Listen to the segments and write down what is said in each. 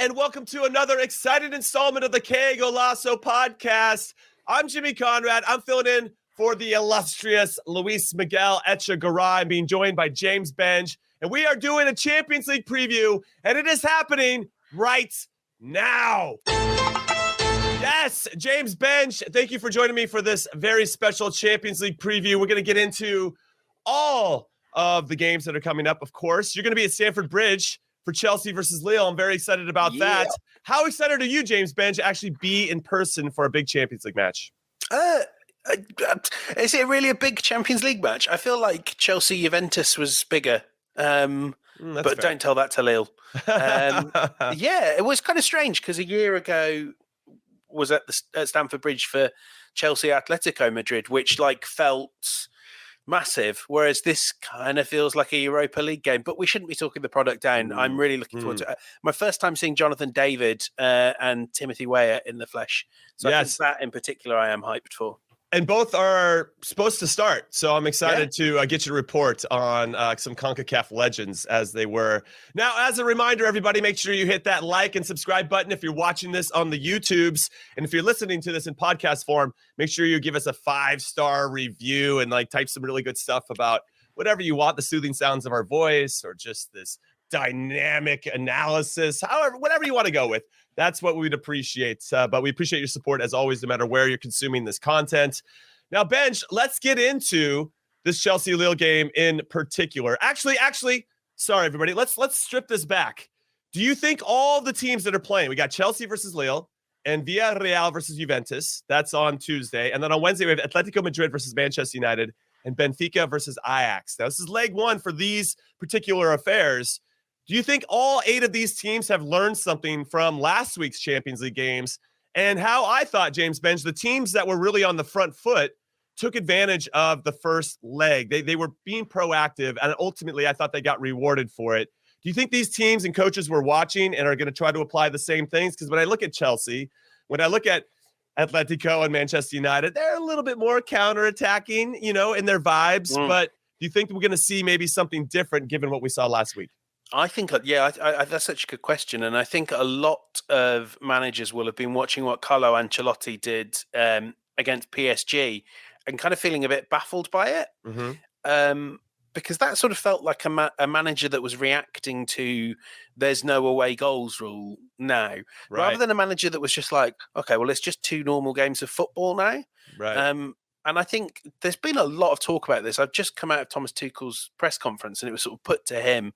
and welcome to another exciting installment of the Qué Golazo podcast. I'm Jimmy Conrad. I'm filling in for the illustrious Luis Miguel Echegaray. I'm being joined by James Benge, and we are doing a Champions League preview, and it is happening right now. Yes, James Benge, thank you for joining me for this very special Champions League preview. We're going to get into all of the games that are coming up, of course. You're going to be at Stamford Bridge for Chelsea versus Lille. I'm very excited about that. How excited are you, James Benge, to actually be in person for a big Champions League match? Is it really a big Champions League match? I feel like Chelsea-Juventus was bigger. But fair. Don't tell that to Lille. Yeah, it was kind of strange because a year ago was at Stamford Bridge for Chelsea Atletico Madrid, which felt massive, whereas this kind of feels like a Europa League game. But we shouldn't be talking the product down. I'm really looking forward to it. My first time seeing Jonathan David and Timothy Weah in the flesh. So yes. I think that in particular I am hyped for. And both are supposed to start, so I'm excited to get you to report on some CONCACAF legends as they were. Now, as a reminder, everybody, make sure you hit that like and subscribe button if you're watching this on the YouTubes. And if you're listening to this in podcast form, make sure you give us a 5-star review and type some really good stuff about whatever you want, the soothing sounds of our voice or just this dynamic analysis, however, whatever you want to go with. That's what we'd appreciate. But we appreciate your support, as always, no matter where you're consuming this content. Now, Benge, let's get into this Chelsea-Lille game in particular. Actually, sorry, everybody. Let's strip this back. Do you think all the teams that are playing, we got Chelsea versus Lille and Villarreal versus Juventus. That's on Tuesday. And then on Wednesday, we have Atletico Madrid versus Manchester United and Benfica versus Ajax. Now, this is leg one for these particular affairs. Do you think all 8 of these teams have learned something from last week's Champions League games? And how I thought, James Benge, the teams that were really on the front foot took advantage of the first leg. They were being proactive, and ultimately I thought they got rewarded for it. Do you think these teams and coaches were watching and are going to try to apply the same things? Because when I look at Chelsea, when I look at Atletico and Manchester United, they're a little bit more counterattacking, in their vibes. But do you think we're going to see maybe something different given what we saw last week? I think, I that's such a good question. And I think a lot of managers will have been watching what Carlo Ancelotti did against PSG and kind of feeling a bit baffled by it. Because that sort of felt like a manager that was reacting to there's no away goals rule now, rather than a manager that was just like, okay, well, it's just 2 normal games of football now. And I think there's been a lot of talk about this. I've just come out of Thomas Tuchel's press conference and it was sort of put to him,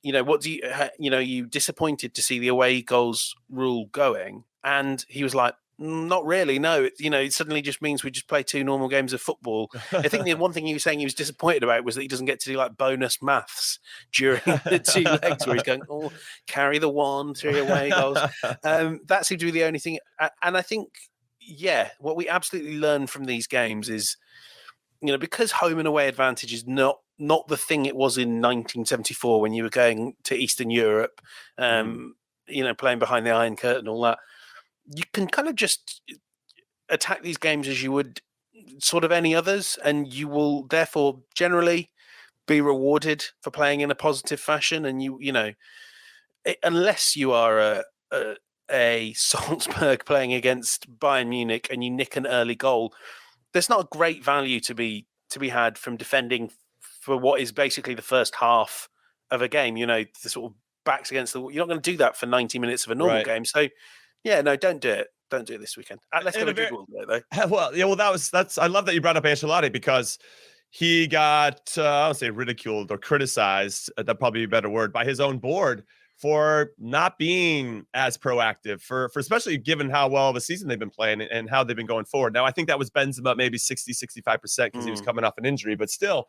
what do you disappointed to see the away goals rule going? And he was like, not really, no. It suddenly just means we just play 2 normal games of football. I think the one thing he was saying he was disappointed about was that he doesn't get to do bonus maths during the 2 legs where he's going, carry the 1, 3 away goals. That seemed to be the only thing. And I think, what we absolutely learn from these games is, because home and away advantage is not the thing it was in 1974 when you were going to Eastern Europe, playing behind the Iron Curtain, all that. You can kind of just attack these games as you would sort of any others, and you will therefore generally be rewarded for playing in a positive fashion. And unless you are a Salzburg playing against Bayern Munich and you nick an early goal, there's not a great value to be had from defending for what is basically the first half of a game. The sort of backs against the wall. You're not going to do that for 90 minutes of a normal game. So, don't do it. Don't do it this weekend. Atletico Madrid will do it, though. Well, that's. I love that you brought up Ancelotti because he got, I don't say ridiculed or criticized. That'd probably be a better word, by his own board for not being as proactive, for especially given how well of a season they've been playing and how they've been going forward. Now, I think that was Benzema maybe 60-65% because he was coming off an injury, but still,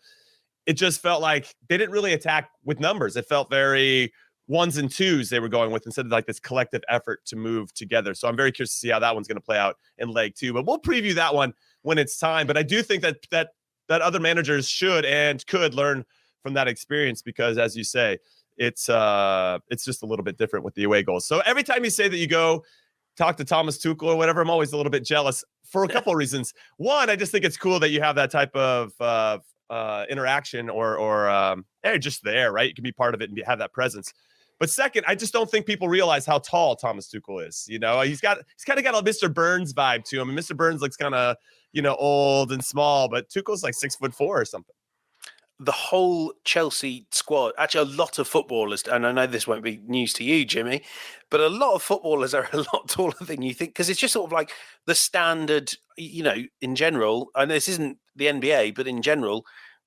it just felt like they didn't really attack with numbers. It felt very 1s and 2s they were going with instead of this collective effort to move together. So I'm very curious to see how that one's going to play out in leg 2, but we'll preview that one when it's time. But I do think that other managers should and could learn from that experience because, as you say, it's just a little bit different with the away goals. So every time you say that you go talk to Thomas Tuchel or whatever, I'm always a little bit jealous for a couple of reasons. One, I just think it's cool that you have that type of interaction or just there, right? You can be part of it and have that presence. But second, I just don't think people realize how tall Thomas Tuchel is. He's kind of got a Mr. Burns vibe to him. And Mr. Burns looks kind of, old and small, but Tuchel's like 6'4" or something. The whole Chelsea squad, actually a lot of footballers, and I know this won't be news to you, Jimmy, but a lot of footballers are a lot taller than you think, because it's just sort of like the standard, in general. I know this isn't the NBA, but in general,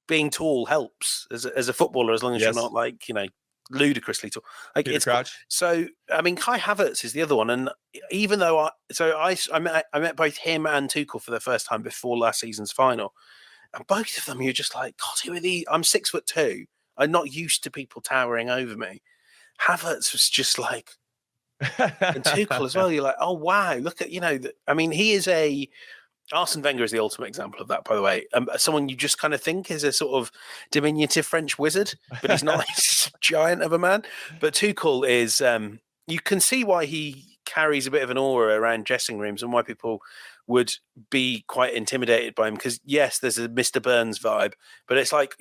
being tall helps as a footballer, as long as you're not like, ludicrously tall. Like Peter Crouch. So, I mean, Kai Havertz is the other one. And even though I met both him and Tuchel for the first time before last season's final. And both of them, you're just like, God, who are these? I'm 6'2". I'm not used to people towering over me. Havertz was just like, and Tuchel as well. You're like, oh, wow. Look at, he is Arsene Wenger is the ultimate example of that, by the way. Someone you just kind of think is a sort of diminutive French wizard, but he's not he's a giant of a man. But Tuchel is, you can see why he carries a bit of an aura around dressing rooms and why people would be quite intimidated by him, because yes, there's a Mr. Burns vibe, but it's like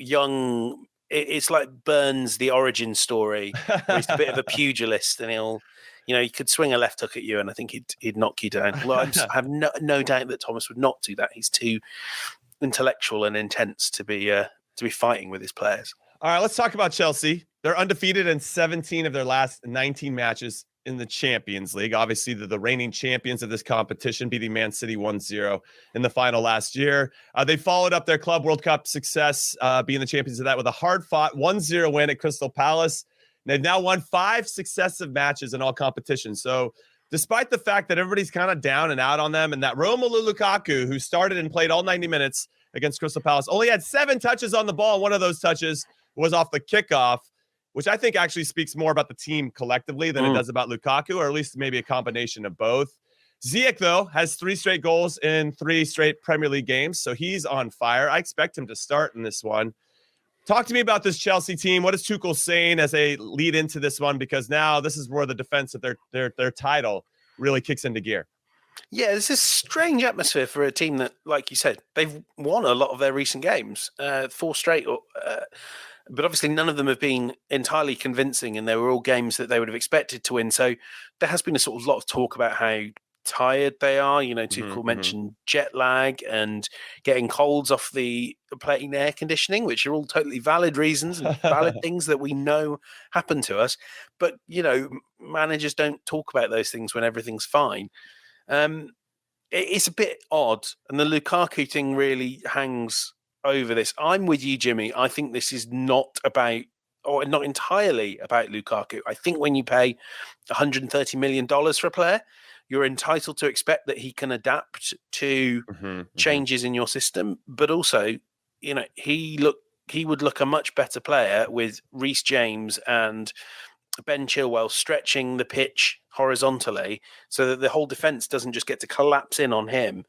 it's like Burns, the origin story, where he's a bit of a pugilist, and he could swing a left hook at you and I think he'd knock you down. Well, I have no doubt that Thomas would not do that. He's too intellectual and intense to be fighting with his players. All right, let's talk about Chelsea. They're undefeated in 17 of their last 19 matches in the Champions League. Obviously, they're the reigning champions of this competition, beating Man City 1-0 in the final last year. They followed up their Club World Cup success, being the champions of that, with a hard-fought 1-0 win at Crystal Palace. They've now won 5 successive matches in all competitions. So despite the fact that everybody's kind of down and out on them, and that Romelu Lukaku, who started and played all 90 minutes against Crystal Palace, only had 7 touches on the ball. One of those touches was off the kickoff, which I think actually speaks more about the team collectively than it does about Lukaku, or at least maybe a combination of both. Ziyech, though, has 3 straight goals in 3 straight Premier League games, so he's on fire. I expect him to start in this one. Talk to me about this Chelsea team. What is Tuchel saying as they lead into this one? Because now this is where the defense of their title really kicks into gear. Yeah, this is a strange atmosphere for a team that, like you said, they've won a lot of their recent games, 4 straight, but obviously none of them have been entirely convincing, and they were all games that they would have expected to win. So there has been a sort of lot of talk about how tired they are. Tuchel mentioned jet lag and getting colds off the playing air conditioning, which are all totally valid reasons and valid things that we know happen to us. But, managers don't talk about those things when everything's fine. It's a bit odd. And the Lukaku thing really hangs over this. I'm with you, Jimmy. I think this is not entirely about Lukaku. I think when you pay $130 million for a player, you're entitled to expect that he can adapt to changes in your system. But also, he would look a much better player with Reece James and Ben Chilwell stretching the pitch horizontally so that the whole defense doesn't just get to collapse in on him.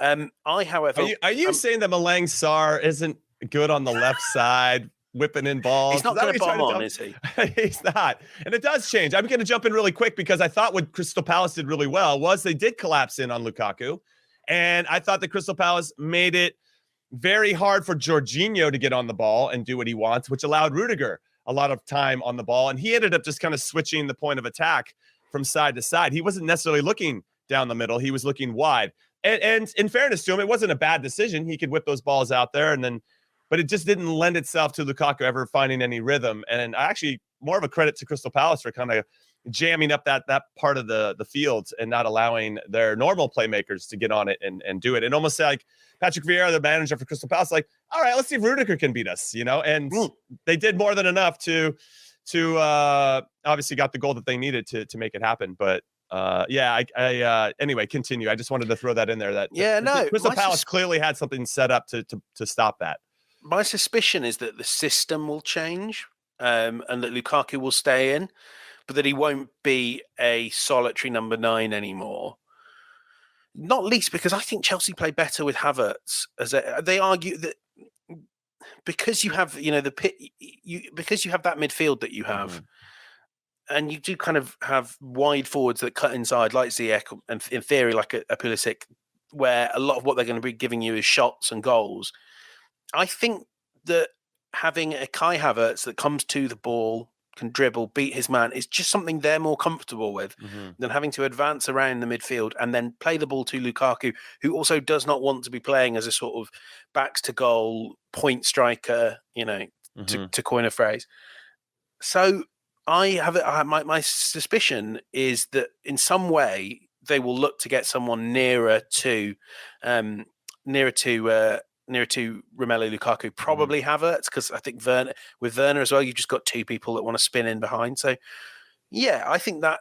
However, are you saying that Malang Sarr isn't good on the left side, whipping in balls? He's not going to bomb on, is he? He's not. And it does change. I'm going to jump in really quick because I thought what Crystal Palace did really well was they did collapse in on Lukaku. And I thought that Crystal Palace made it very hard for Jorginho to get on the ball and do what he wants, which allowed Rudiger a lot of time on the ball. And he ended up just kind of switching the point of attack from side to side. He wasn't necessarily looking down the middle. He was looking wide. And in fairness to him, it wasn't a bad decision. He could whip those balls out there, but it just didn't lend itself to Lukaku ever finding any rhythm. And actually, more of a credit to Crystal Palace for kind of jamming up that part of the field and not allowing their normal playmakers to get on it and do it. And almost like Patrick Vieira, the manager for Crystal Palace, like, all right, let's see if Rudiger can beat us, And they did more than enough to obviously got the goal that they needed to make it happen. But anyway, continue. I just wanted to throw that in there. Crystal Palace clearly had something set up to stop that. My suspicion is that the system will change and that Lukaku will stay in, but that he won't be a solitary number 9 anymore. Not least because I think Chelsea play better with Havertz. They argue that because you have, because you have that midfield that you have, and you do kind of have wide forwards that cut inside, like Ziyech, and in theory, like a Pulisic, where a lot of what they're going to be giving you is shots and goals. I think that having a Kai Havertz that comes to the ball, can dribble, beat his man. It's just something they're more comfortable with than having to advance around the midfield and then play the ball to Lukaku, who also does not want to be playing as a sort of backs to goal point striker, to coin a phrase. So my suspicion is that in some way they will look to get someone nearer to Romelu Lukaku, probably Havertz, because I think with Werner as well, you've just got two people that want to spin in behind. So yeah, I think that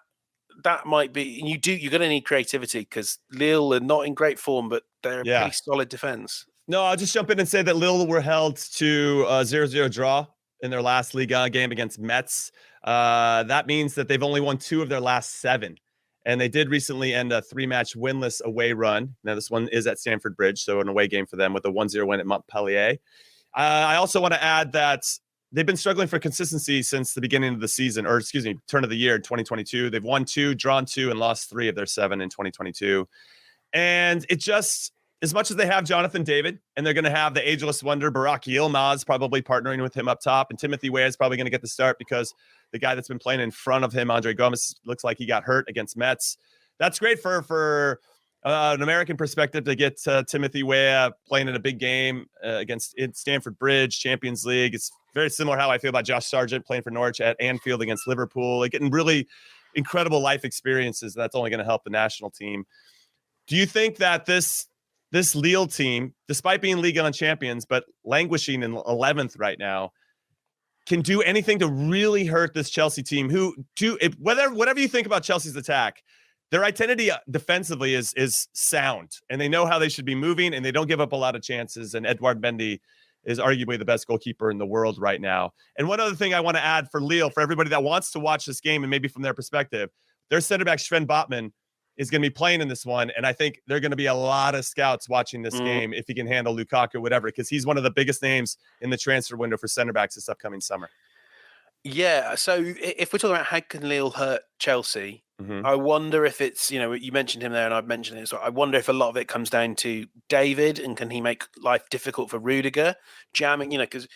might be. You're going to need creativity because Lille are not in great form, but they're a pretty solid defense. No, I'll just jump in and say that Lille were held to a 0-0 draw in their last Ligue game against Metz. That means that they've only won 2 of their last 7. And they did recently end a 3-match winless away run. Now, this one is at Stamford Bridge, so an away game for them with a 1-0 win at Montpellier. I also want to add that they've been struggling for consistency since the beginning of the season, turn of the year, 2022. They've won 2, drawn 2, and lost 3 of their 7 in 2022. And it just, as much as they have Jonathan David, and they're going to have the ageless wonder, Burak Yilmaz, probably partnering with him up top, and Timothy Weah is probably going to get the start because the guy that's been playing in front of him, Andre Gomes, looks like he got hurt against Metz. That's great for an American perspective to get Timothy Weah playing in a big game against Stamford Bridge, Champions League. It's very similar how I feel about Josh Sargent playing for Norwich at Anfield against Liverpool. Like, getting really incredible life experiences. That's only going to help the national team. Do you think that this Lille team, despite being Ligue 1 champions, but languishing in 11th right now, can do anything to really hurt this Chelsea team? Whatever you think about Chelsea's attack, their identity defensively is sound, and they know how they should be moving, and they don't give up a lot of chances. And Edouard Mendy is arguably the best goalkeeper in the world right now. And one other thing I want to add for Lille, for everybody that wants to watch this game, and maybe from their perspective, their center back Sven Botman is going to be playing in this one. And I think there are going to be a lot of scouts watching this game if he can handle Lukaku, whatever, because he's one of the biggest names in the transfer window for center backs this upcoming summer. Yeah. So if we're talking about how can Lille hurt Chelsea, I wonder if it's, you mentioned him there and I've mentioned it. So I wonder if a lot of it comes down to David, and can he make life difficult for Rudiger, jamming, because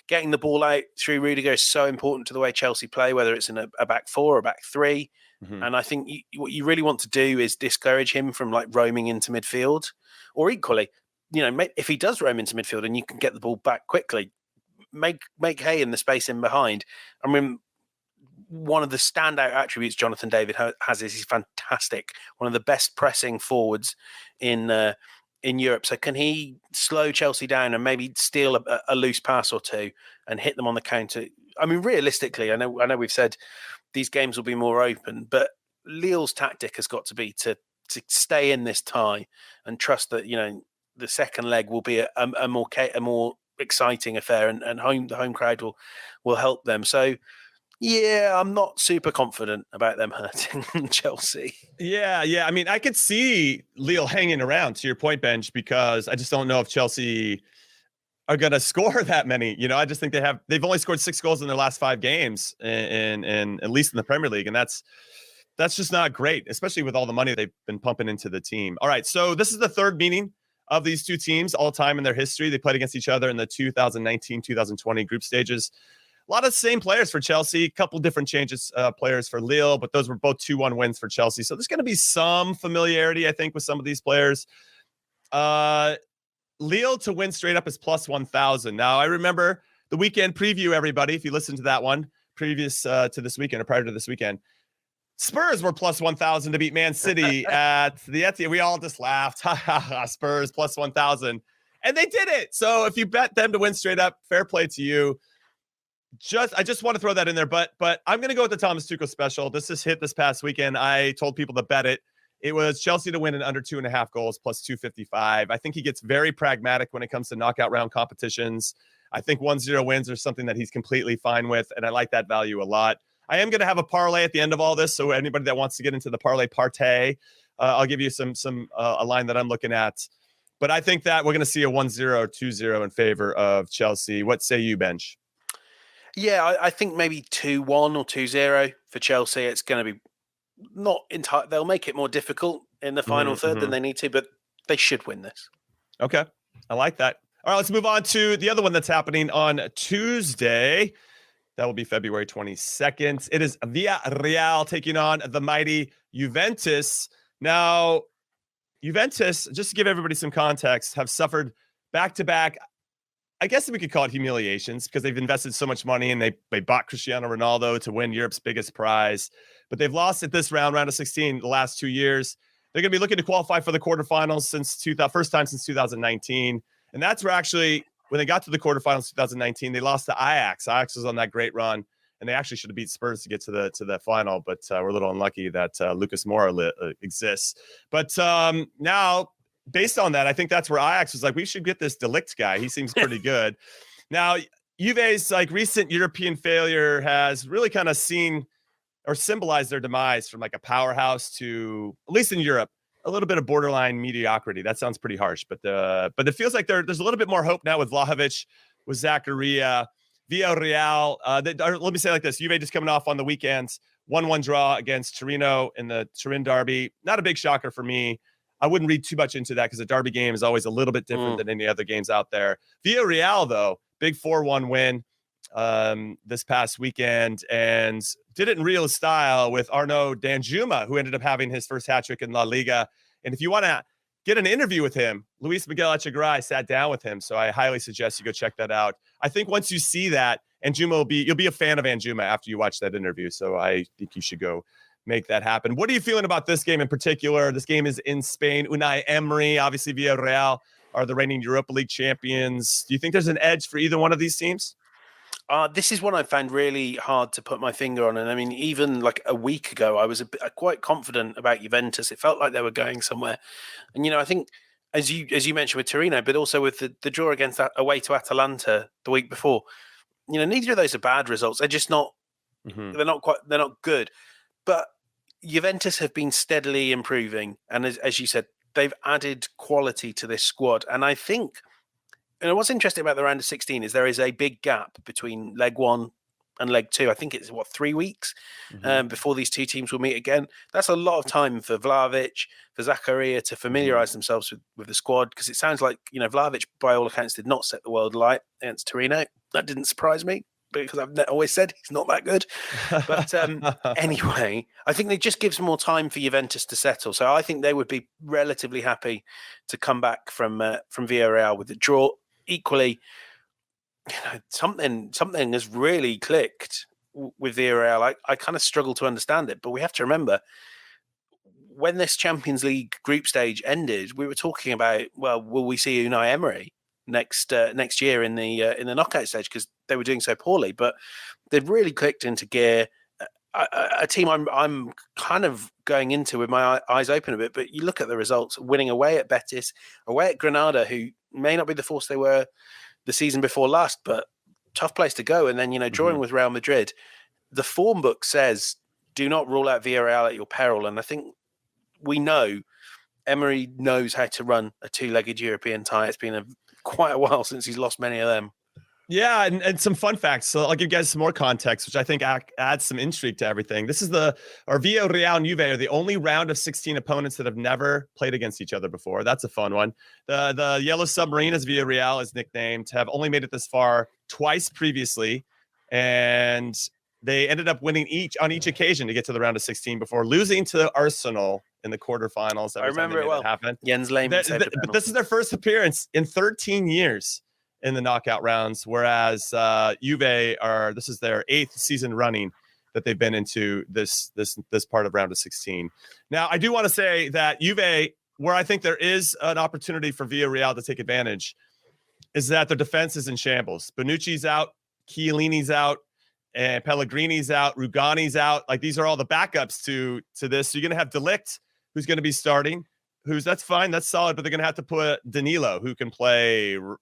getting the ball out through Rudiger is so important to the way Chelsea play, whether it's in a back 4 or a back 3. And I think what you really want to do is discourage him from like roaming into midfield, or equally, if he does roam into midfield and you can get the ball back quickly, make hay in the space in behind. I mean, one of the standout attributes Jonathan David has is he's fantastic. One of the best pressing forwards in Europe. So can he slow Chelsea down and maybe steal a loose pass or two and hit them on the counter? I mean, realistically, I know we've said these games will be more open, but Lille's tactic has got to be to stay in this tie and trust that the second leg will be a more exciting affair, and the home crowd will help them. So yeah, I'm not super confident about them hurting Chelsea. Yeah. I mean, I could see Lille hanging around, to your point, Benj, because I just don't know if Chelsea are going to score that many. I just think they've only scored 6 goals in their last 5 games, and at least in the Premier League. And that's just not great, especially with all the money they've been pumping into the team. All right. So this is the third meeting of these two teams all time in their history. They played against each other in the 2019-2020 group stages. A lot of the same players for Chelsea, a couple different changes, players for Lille, but those were both 2-1 wins for Chelsea. So there's going to be some familiarity, I think, with some of these players. Lille to win straight up is plus 1,000. Now, I remember the weekend preview, everybody, if you listened to that one previous to this weekend or prior to this weekend, Spurs were plus 1,000 to beat Man City at the Etihad. We all just laughed. Spurs plus 1,000. And they did it. So if you bet them to win straight up, fair play to you. I just want to throw that in there, but I'm going to go with the Thomas Tuchel special. This is hit this past weekend. I told people to bet it. It was Chelsea to win in under 2.5 goals plus 255. I think he gets very pragmatic when it comes to knockout round competitions. I think 1-0 wins are something that he's completely fine with, and I like that value a lot. I am going to have a parlay at the end of all this, so anybody that wants to get into the parlay party, I'll give you a line that I'm looking at. But I think that we're going to see a 1-0, 2-0 in favor of Chelsea. What say you, Benj? Yeah, I think maybe 2-1 or 2-0 for Chelsea. It's going to be not entirely. They'll make it more difficult in the final third than they need to, but they should win this. Okay, I like that. All right, let's move on to the other one that's happening on Tuesday. That will be February 22nd. It is Villarreal taking on the mighty Juventus. Now, Juventus, just to give everybody some context, have suffered back-to-back, I guess we could call it humiliations, because they've invested so much money and they bought Cristiano Ronaldo to win Europe's biggest prize. But they've lost at this round of 16 the last 2 years. They're going to be looking to qualify for the quarterfinals first time since 2019. And that's where actually, when they got to the quarterfinals 2019, they lost to Ajax. Ajax was on that great run, and they actually should have beat Spurs to get to the final, but we're a little unlucky that Lucas Moura exists. But now, based on that, I think that's where Ajax was like, we should get this De Ligt guy. He seems pretty good. Now, Juve's recent European failure has really kind of seen or symbolized their demise from a powerhouse to, at least in Europe, a little bit of borderline mediocrity. That sounds pretty harsh, but it feels like there's a little bit more hope now with Vlahovic, with Zakaria, Villarreal. Let me say it like this: Juve just coming off on the weekends, 1-1 draw against Torino in the Turin derby. Not a big shocker for me. I wouldn't read too much into that because a derby game is always a little bit different than any other games out there. Villarreal, though, big 4-1 win this past weekend, and did it in real style with Arnaud Danjuma, who ended up having his first hat trick in La Liga. And if you want to get an interview with him, Luis Miguel Echegaray sat down with him, so I highly suggest you go check that out. I think once you see that, you'll be a fan of Danjuma after you watch that interview. So I think you should go make that happen. What are you feeling about this game in particular? This game is in Spain. Unai Emery, obviously Villarreal are the reigning Europa League champions. Do you think there's an edge for either one of these teams? This is one I found really hard to put my finger on. And I mean, even a week ago, I was quite confident about Juventus. It felt like they were going somewhere. And, I think, as you mentioned with Torino, but also with the draw against away to Atalanta the week before, neither of those are bad results. They're just not, they're not good. But Juventus have been steadily improving. And as you said, they've added quality to this squad. And I think, what's interesting about the round of 16 is there is a big gap between leg 1 and leg 2. I think it's 3 weeks before these two teams will meet again. That's a lot of time for Vlahovic, for Zakaria to familiarise themselves with the squad, because it sounds like, Vlahovic, by all accounts, did not set the world alight against Torino. That didn't surprise me, because I've always said he's not that good. But anyway, I think it just gives more time for Juventus to settle. So I think they would be relatively happy to come back from Villarreal with a draw. Equally, something has really clicked with Villarreal. I kind of struggle to understand it, but we have to remember, when this Champions League group stage ended, we were talking about, well, will we see Unai Emery next year in the knockout stage, because they were doing so poorly? But they've really clicked into gear. A team I'm kind of going into with my eyes open a bit, but you look at the results: winning away at Betis, away at Granada, who may not be the force they were the season before last, but tough place to go. And then, drawing with Real Madrid. The form book says, do not rule out Villarreal at your peril. And I think we know Emery knows how to run a two-legged European tie. It's been quite a while since he's lost many of them. Yeah, and some fun facts. So I'll give you guys some more context, which I think adds some intrigue to everything. This is Villarreal and Juve are the only round of 16 opponents that have never played against each other before. That's a fun one. The Yellow Submarine, as Villarreal is nicknamed, have only made it this far twice previously, and they ended up winning on each occasion to get to the round of 16 before losing to Arsenal in the quarterfinals. I remember it well. Happened. Jens Lehmann saved the penalty. But this is their first appearance in 13 years in the knockout rounds, whereas Juve this is their 8th season running that they've been into this part of round of 16. Now, I do want to say that Juve, where I think there is an opportunity for Villarreal to take advantage, is that their defense is in shambles. Bonucci's out, Chiellini's out, and Pellegrini's out, Rugani's out. These are all the backups to this. So you're going to have De Ligt, who's going to be starting. That's fine, that's solid, but they're going to have to put Danilo, who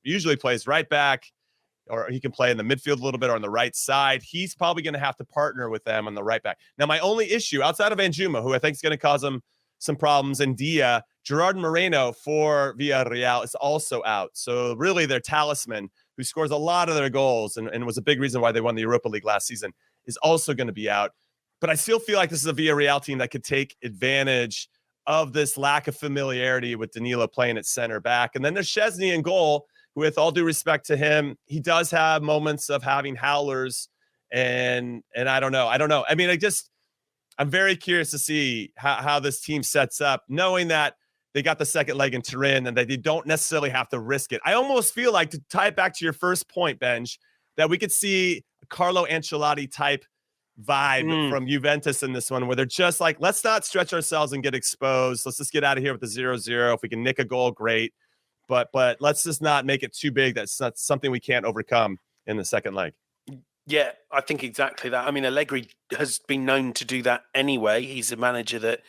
usually plays right back, or he can play in the midfield a little bit or on the right side. He's probably going to have to partner with them on the right back. Now, my only issue, outside of Danjuma, who I think is going to cause them some problems, and Gerard Moreno for Villarreal is also out. So really their talisman, who scores a lot of their goals and was a big reason why they won the Europa League last season, is also going to be out. But I still feel like this is a Villarreal team that could take advantage of this lack of familiarity with Danilo playing at center back. And then there's Szczesny in goal, who, with all due respect to him, he does have moments of having howlers And I don't know. I mean, I'm very curious to see how this team sets up, knowing that they got the second leg in Turin and that they don't necessarily have to risk it. I almost feel like, to tie it back to your first point, Benge, that we could see a Carlo Ancelotti type vibe from Juventus in this one, where they're just like, let's not stretch ourselves and get exposed. Let's just get out of here with the 0-0. If we can nick a goal, great. But let's just not make it too big. That's not something we can't overcome in the second leg. Yeah, I think exactly that. I mean, Allegri has been known to do that anyway. He's a manager that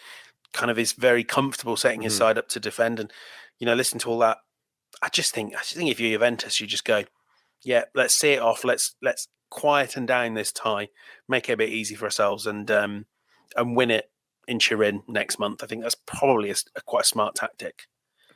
kind of is very comfortable setting his side up to defend. And, listen to all that. I just think if you're Juventus, you just go, yeah, let's see it off. Let's quieten down this tie, make it a bit easy for ourselves, and win it in Turin next month. I think that's probably quite a smart tactic.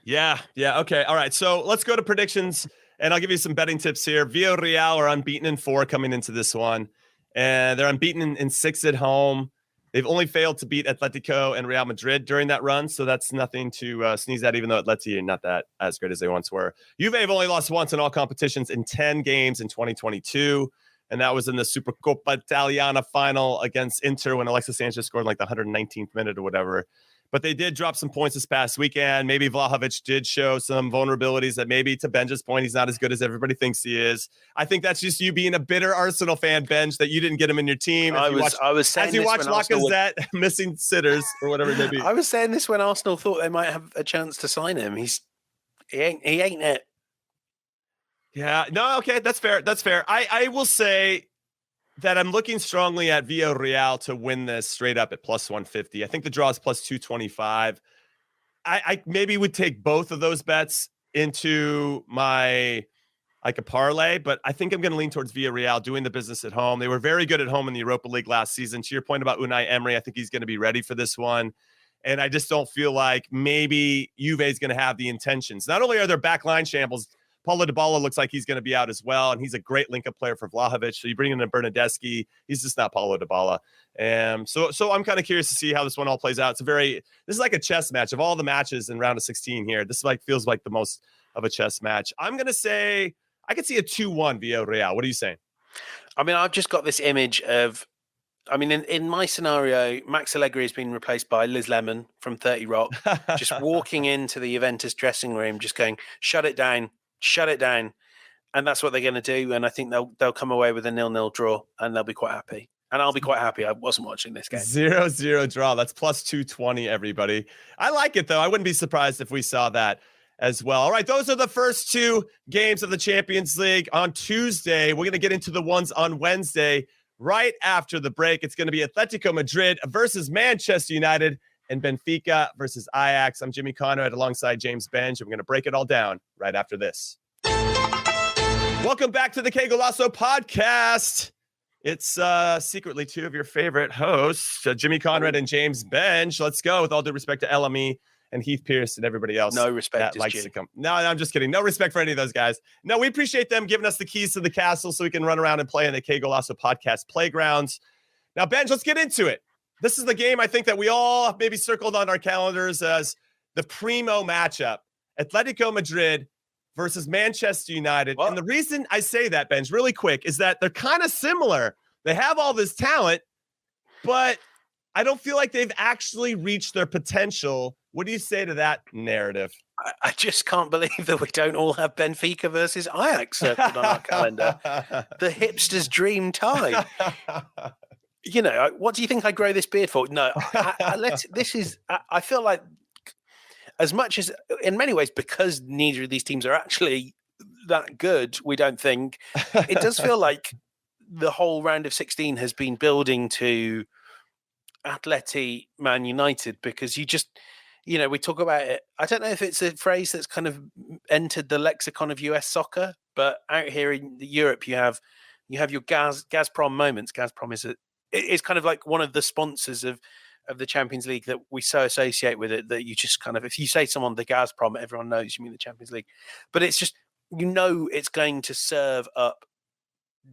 Yeah. Okay. All right. So let's go to predictions, and I'll give you some betting tips here. Villarreal are unbeaten in 4 coming into this one, and they're unbeaten in 6 at home. They've only failed to beat Atletico and Real Madrid during that run, so that's nothing to sneeze at, even though Atleti are not that as great as they once were. Juve have only lost once in all competitions in 10 games in 2022, and that was in the Supercoppa Italiana final against Inter when Alexis Sanchez scored like the 119th minute or whatever. But they did drop some points this past weekend. Maybe Vlahovic did show some vulnerabilities that, maybe to Benge's point, he's not as good as everybody thinks he is. I think that's just you being a bitter Arsenal fan, Benge, that you didn't get him in your team. I was saying as you watch Lacazette missing sitters or whatever it may be. I was saying this when Arsenal thought they might have a chance to sign him. He ain't it. Yeah, no, okay, that's fair. I will say that I'm looking strongly at Villarreal to win this straight up at plus 150. I think the draw is plus 225. I maybe would take both of those bets into my a parlay, but I think I'm going to lean towards Villarreal doing the business at home. They were very good at home in the Europa League last season. To your point about Unai Emery, I think he's going to be ready for this one. And I just don't feel like maybe Juve is going to have the intentions. Not only are their backline shambles, Paulo Dybala looks like he's going to be out as well, and he's a great link-up player for Vlahovic. So you bring in a Bernardeschi, he's just not Paulo Dybala. So I'm kind of curious to see how this one all plays out. This is like a chess match. Of all the matches in round of 16 here, this feels like the most of a chess match. I'm going to say I could see a 2-1 Villarreal. What are you saying? I mean, I've just got this image of, in my scenario, Max Allegri has been replaced by Liz Lemon from 30 Rock, just walking into the Juventus dressing room, just going, shut it down. And that's what they're going to do. And I think they'll come away with a 0-0 draw, and they'll be quite happy. And I'll be quite happy. I wasn't watching this game. 0-0 draw. That's plus 220, everybody. I like it, though. I wouldn't be surprised if we saw that as well. All right, those are the first 2 games of the Champions League on Tuesday. We're going to get into the ones on Wednesday right after the break. It's going to be Atletico Madrid versus Manchester United and Benfica versus Ajax. I'm Jimmy Conrad alongside James Benge. I'm going to break it all down right after this. Welcome back to the Qué Golazo podcast. It's secretly 2 of your favorite hosts, Jimmy Conrad and James Benge. Let's go. With all due respect to LME and Heath Pierce and everybody else. No respect that likes to come. No, I'm just kidding. No respect for any of those guys. No, we appreciate them giving us the keys to the castle so we can run around and play in the Qué Golazo podcast playgrounds. Now, Benge, let's get into it. This is the game I think that we all maybe circled on our calendars as the primo matchup. Atletico Madrid versus Manchester United. What? And the reason I say that, Benge, really quick, is that they're kind of similar. They have all this talent, but I don't feel like they've actually reached their potential. What do you say to that narrative? I just can't believe that we don't all have Benfica versus Ajax circled on our calendar. The hipster's dream tie. What do you think I grow this beard for? No, I feel like, as much as, in many ways, because neither of these teams are actually that good, we don't think, it does feel like the whole round of 16 has been building to Atleti Man United, because you just, we talk about it. I don't know if it's a phrase that's kind of entered the lexicon of US soccer, but out here in Europe, you have your Gazprom moments. Gazprom is kind of like one of the sponsors of the Champions League that we so associate with it, that you just kind of, if you say someone the Gazprom, everyone knows you mean the Champions League. But it's just, it's going to serve up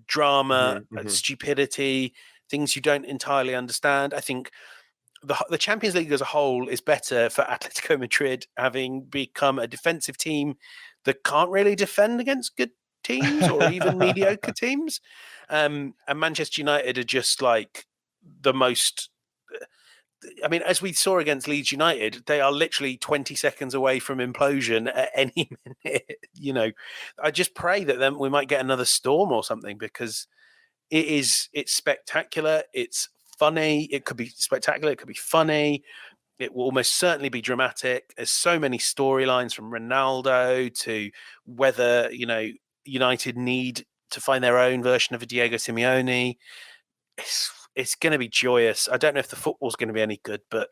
drama, stupidity, things you don't entirely understand. I think the Champions League as a whole is better for Atletico Madrid, having become a defensive team that can't really defend against good teams or even mediocre teams. And Manchester United are just like the most. I mean, as we saw against Leeds United, they are literally 20 seconds away from implosion at any minute. I just pray that then we might get another storm or something, because it's spectacular. It's funny. It could be spectacular. It could be funny. It will almost certainly be dramatic. There's so many storylines, from Ronaldo to whether, United need to find their own version of a Diego Simeone. It's going to be joyous. I don't know if the football's going to be any good, but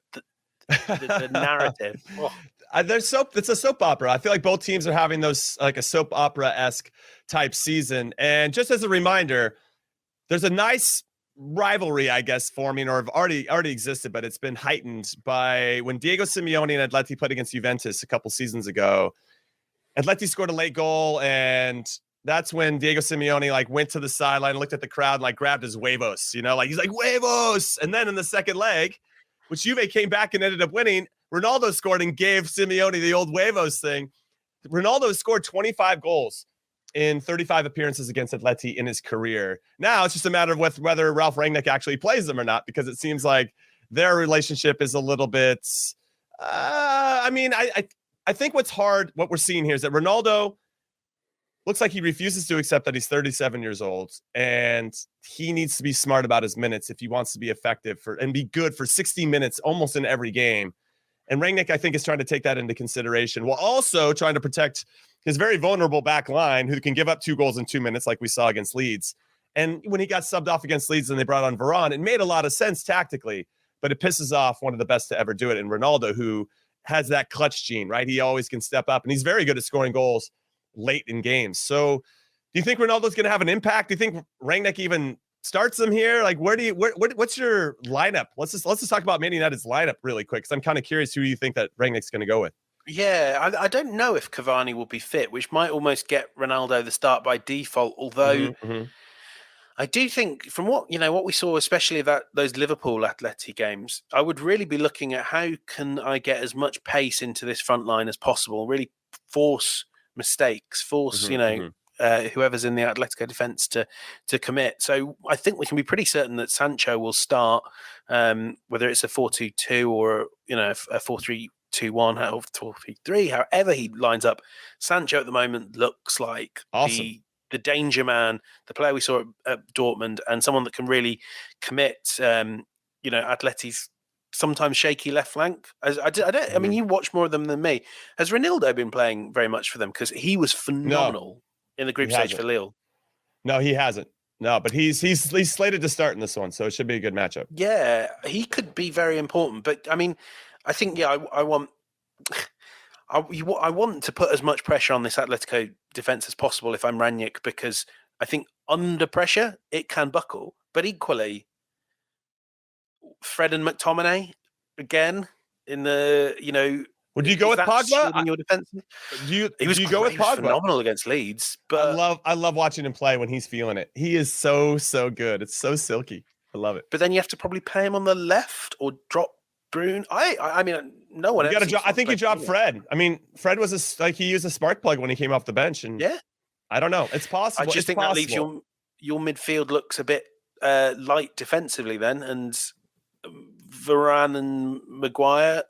the narrative. Oh. It's a soap opera. I feel like both teams are having those, like a soap opera-esque type season. And just as a reminder, there's a nice rivalry, I guess, forming, or have already existed, but it's been heightened by when Diego Simeone and Atleti played against Juventus a couple seasons ago. Atleti scored a late goal, and that's when Diego Simeone went to the sideline, looked at the crowd, and grabbed his huevos, he's like, huevos. And then in the second leg, which Juve came back and ended up winning, Ronaldo scored and gave Simeone the old huevos thing. Ronaldo scored 25 goals in 35 appearances against Atleti in his career. Now it's just a matter of whether Ralf Rangnick actually plays them or not, because it seems like their relationship is a little bit. I think what we're seeing here is that Ronaldo looks like he refuses to accept that he's 37 years old, and he needs to be smart about his minutes if he wants to be effective and be good for 60 minutes almost in every game. And Rangnick, I think, is trying to take that into consideration, while also trying to protect his very vulnerable back line, who can give up 2 goals in 2 minutes like we saw against Leeds. And when he got subbed off against Leeds and they brought on Varane, it made a lot of sense tactically, but it pisses off one of the best to ever do it in Ronaldo, who has that clutch gene, right? He always can step up, and he's very good at scoring goals late in games. So do you think Ronaldo's going to have an impact? Do you think Rangnick even starts him here? What's your lineup? Let's just talk about Man United's lineup really quick, because I'm kind of curious who you think that Rangnick's going to go with. Yeah, I don't know if Cavani will be fit, which might almost get Ronaldo the start by default. Although I do think, from what we saw, especially those Liverpool Atleti games, I would really be looking at how can I get as much pace into this front line as possible, really force mistakes, whoever's in the Atletico defence to commit. So I think we can be pretty certain that Sancho will start, whether it's a 4-2-2 or a 4-3-2-1 or 4-3-3, however he lines up. Sancho at the moment looks like awesome. The danger man, the player we saw at Dortmund, and someone that can really commit. Atleti's sometimes shaky left flank. I mean, you watch more of them than me. Has Ronaldo been playing very much for them? Because he was phenomenal in the group stage for Lille. No, he hasn't. No, but he's slated to start in this one, so it should be a good matchup. Yeah, he could be very important. But I mean, I think I want to put as much pressure on this Atletico defense as possible if I'm Rangnick, because I think under pressure it can buckle. But equally, Fred and McTominay again in the Would you go with Pogba? In your defense? He was go with Pogba? Phenomenal against Leeds. But I love watching him play when he's feeling it. He is so good. It's so silky. I love it. But then you have to probably play him on the left or drop Brune. I mean, no one. I think you dropped Fred. I mean, Fred was he used a spark plug when he came off the bench, and yeah, I don't know. It's possible. I just think that leaves your midfield looks a bit light defensively then, and Varane and Maguire,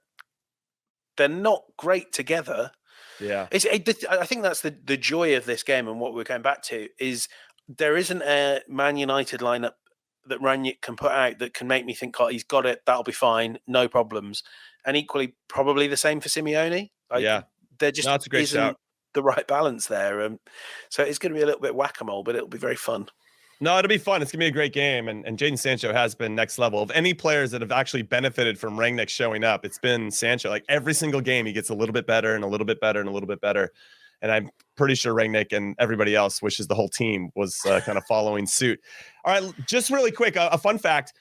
they're not great together. Yeah, I think that's the joy of this game, and what we're going back to is there isn't a Man United lineup that Rangnick can put out that can make me think, oh, he's got it, that'll be fine, no problems. And equally, probably the same for Simeone. There just isn't the right balance there. So it's going to be a little bit whack-a-mole, but it'll be very fun. No, it'll be fun. It's going to be a great game. And Jadon Sancho has been next level. Of any players that have actually benefited from Rangnick showing up, it's been Sancho. Like every single game, he gets a little bit better and a little bit better and a little bit better. And I'm pretty sure Rangnick and everybody else wishes the whole team was kind of following suit. All right, just really quick, a fun fact.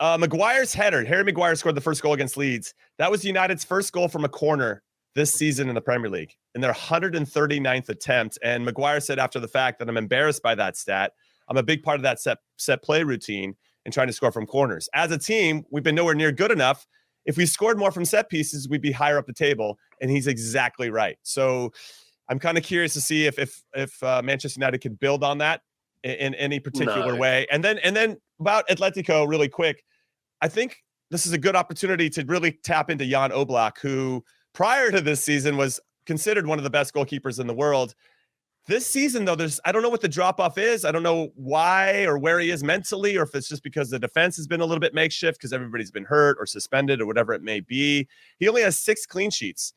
Maguire's header, Harry Maguire scored the first goal against Leeds. That was United's first goal from a corner this season in the Premier League, in their 139th attempt. And Maguire said after the fact that I'm embarrassed by that stat. I'm a big part of that set play routine and trying to score from corners. As a team, we've been nowhere near good enough. If we scored more from set pieces, we'd be higher up the table. And he's exactly right. So I'm kind of curious to see if Manchester United can build on that in any particular No. way. And then about Atletico, really quick, I think this is a good opportunity to really tap into Jan Oblak, who prior to this season was considered one of the best goalkeepers in the world. This season, though, I don't know what the drop-off is. I don't know why or where he is mentally, or if it's just because the defense has been a little bit makeshift because everybody's been hurt or suspended or whatever it may be. He only has 6 clean sheets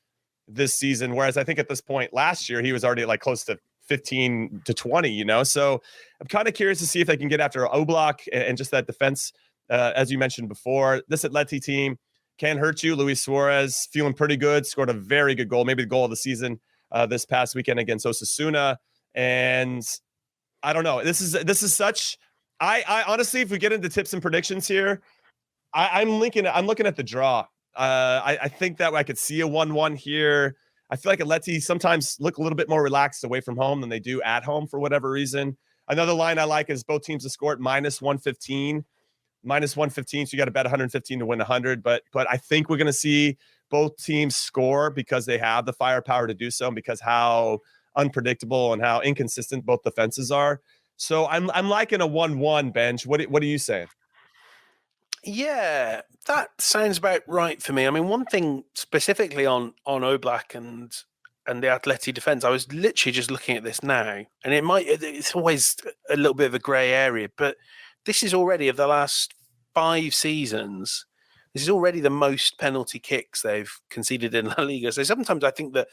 this season, whereas I think at this point last year, he was already like close to 15 to 20, So I'm kind of curious to see if they can get after Oblak and just that defense, as you mentioned before. This Atleti team can hurt you. Luis Suarez feeling pretty good, scored a very good goal, maybe the goal of the season this past weekend against Osasuna. And I don't know. This is such. I honestly, if we get into tips and predictions here, I'm looking at the draw. I think that I could see a 1-1 here. I feel like Atleti sometimes look a little bit more relaxed away from home than they do at home for whatever reason. Another line I like is both teams to score at -115. -115, so you got to bet 115 to win 100. But I think we're going to see both teams score because they have the firepower to do so, and because how unpredictable and how inconsistent both defenses are. So I'm liking a 1-1, Benj. What are you saying? Yeah, that sounds about right for me. I mean, one thing specifically on Oblak and the Atleti defense, I was literally just looking at this now, and it's always a little bit of a grey area, but this is already, of the last 5 seasons, this is already the most penalty kicks they've conceded in La Liga. So sometimes I think that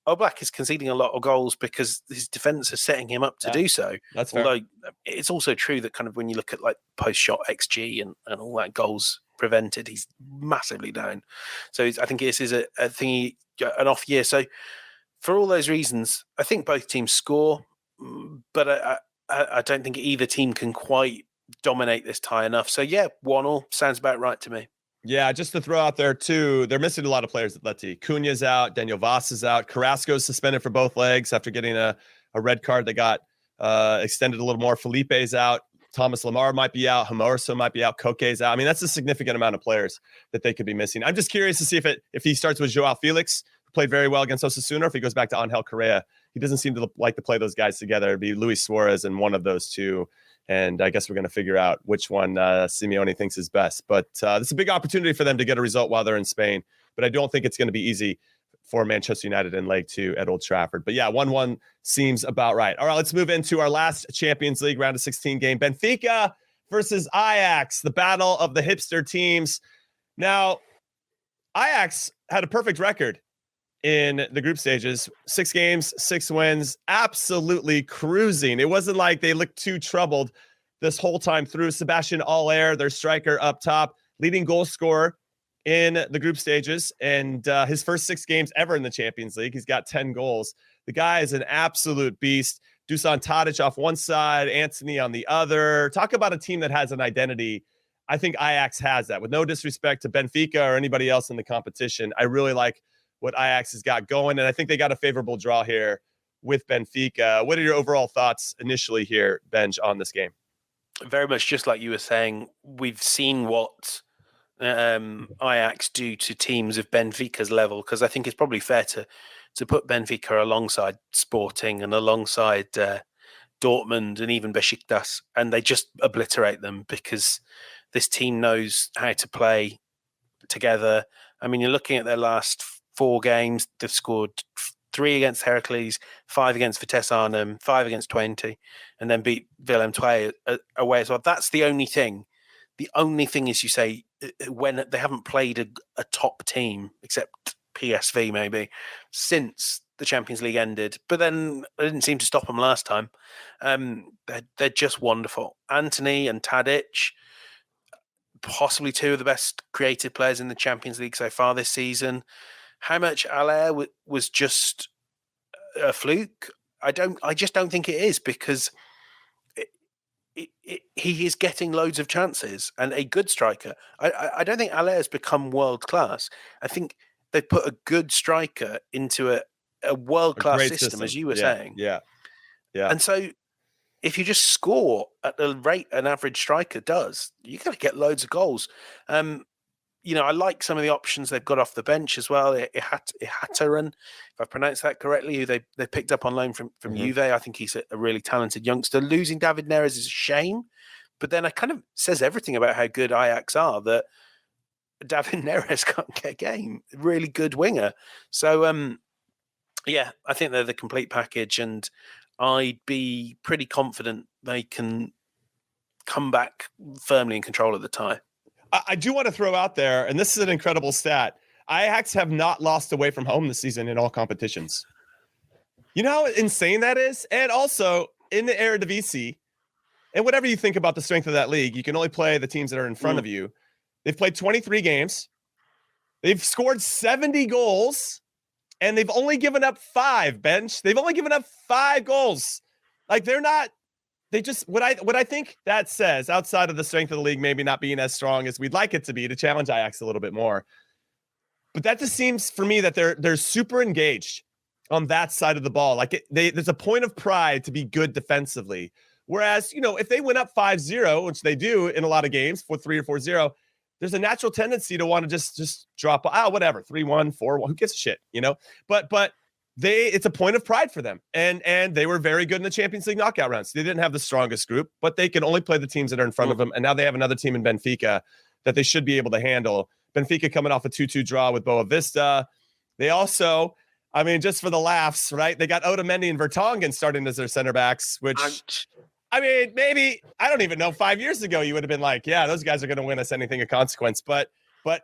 Oblak is conceding a lot of goals because his defense is setting him up to do so. That's fair. Although it's also true that kind of when you look at like post-shot XG and all that, goals prevented, he's massively down. So I think this is a thing, an off year. So for all those reasons, I think both teams score, but I don't think either team can quite dominate this tie enough. So yeah, 1-1 sounds about right to me. Yeah, just to throw out there too, they're missing a lot of players at Atleti. Cunha's out, Daniel Vaz is out, Carrasco's suspended for both legs after getting a red card that got extended a little more. Felipe's out, Thomas Lemar might be out, Hamorso might be out, Koke's out. I mean, that's a significant amount of players that they could be missing. I'm just curious to see if he starts with Joao Felix, who played very well against Osasuna, or if he goes back to Angel Correa. He doesn't seem to like to play those guys together. It'd be Luis Suarez and one of those two. And I guess we're going to figure out which one Simeone thinks is best. But it's a big opportunity for them to get a result while they're in Spain. But I don't think it's going to be easy for Manchester United in leg 2 at Old Trafford. But yeah, 1-1 seems about right. All right, let's move into our last Champions League round of 16 game. Benfica versus Ajax, the battle of the hipster teams. Now, Ajax had a perfect record in the group stages. 6 games, 6 wins, absolutely cruising. It wasn't like they looked too troubled this whole time through. Sebastian Aller, their striker up top, leading goal scorer in the group stages, and his first 6 games ever in the Champions League. He's got 10 goals. The guy is an absolute beast. Dusan Tadic off one side, Antony on the other. Talk about a team that has an identity. I think Ajax has that. With no disrespect to Benfica or anybody else in the competition, I really like what Ajax has got going, and I think they got a favorable draw here with Benfica. What are your overall thoughts initially here, Benj, on this game? Very much just like you were saying, we've seen what Ajax do to teams of Benfica's level, because I think it's probably fair to put Benfica alongside Sporting and alongside Dortmund and even Besiktas, and they just obliterate them because this team knows how to play together. I mean, you're looking at their last 4 games, they've scored 3 against Heracles, 5 against Vitesse Arnhem, 5 against Twente, and then beat Willem II away as well. That's the only thing. The only thing is, you say, when they haven't played a top team, except PSV maybe, since the Champions League ended. But then it didn't seem to stop them last time. They're just wonderful. Antony and Tadic, possibly 2 of the best creative players in the Champions League so far this season. How much Aller was just a fluke? I just don't think it is, because he is getting loads of chances and a good striker. I don't think Aller has become world class. I think they put a good striker into a world class system, as you were saying. Yeah. And so if you just score at the rate an average striker does, you're going to get loads of goals. I like some of the options they've got off the bench as well. Ihataren, if I pronounced that correctly, who they picked up on loan from Juve. I think he's a really talented youngster. Losing David Neres is a shame, but then it kind of says everything about how good Ajax are, that David Neres can't get a game. Really good winger. So, I think they're the complete package, and I'd be pretty confident they can come back firmly in control of the tie. I do want to throw out there, and this is an incredible stat, Ajax have not lost away from home this season in all competitions. You know how insane that is? And also, in the Eredivisie, and whatever you think about the strength of that league, you can only play the teams that are in front of you. They've played 23 games. They've scored 70 goals, and they've only given up 5, Bench. They've only given up 5 goals. Like, they're not... They just what I think that says, outside of the strength of the league maybe not being as strong as we'd like it to be to challenge Ajax a little bit more, but that just seems for me that they're super engaged on that side of the ball. Like there's a point of pride to be good defensively. Whereas if they went up 5-0, which they do in a lot of games, 4-3 or 4-0, there's a natural tendency to want to just drop whatever 3-1, 4-1. Who gives a shit, But it's a point of pride for them. And they were very good in the Champions League knockout rounds. They didn't have the strongest group, but they can only play the teams that are in front of them. And now they have another team in Benfica that they should be able to handle. Benfica coming off a 2-2 draw with Boa Vista. They also, just for the laughs, right? They got Otamendi and Vertonghen starting as their center backs, which, maybe, I don't even know, 5 years ago, you would have been like, yeah, those guys are going to win us anything of consequence. But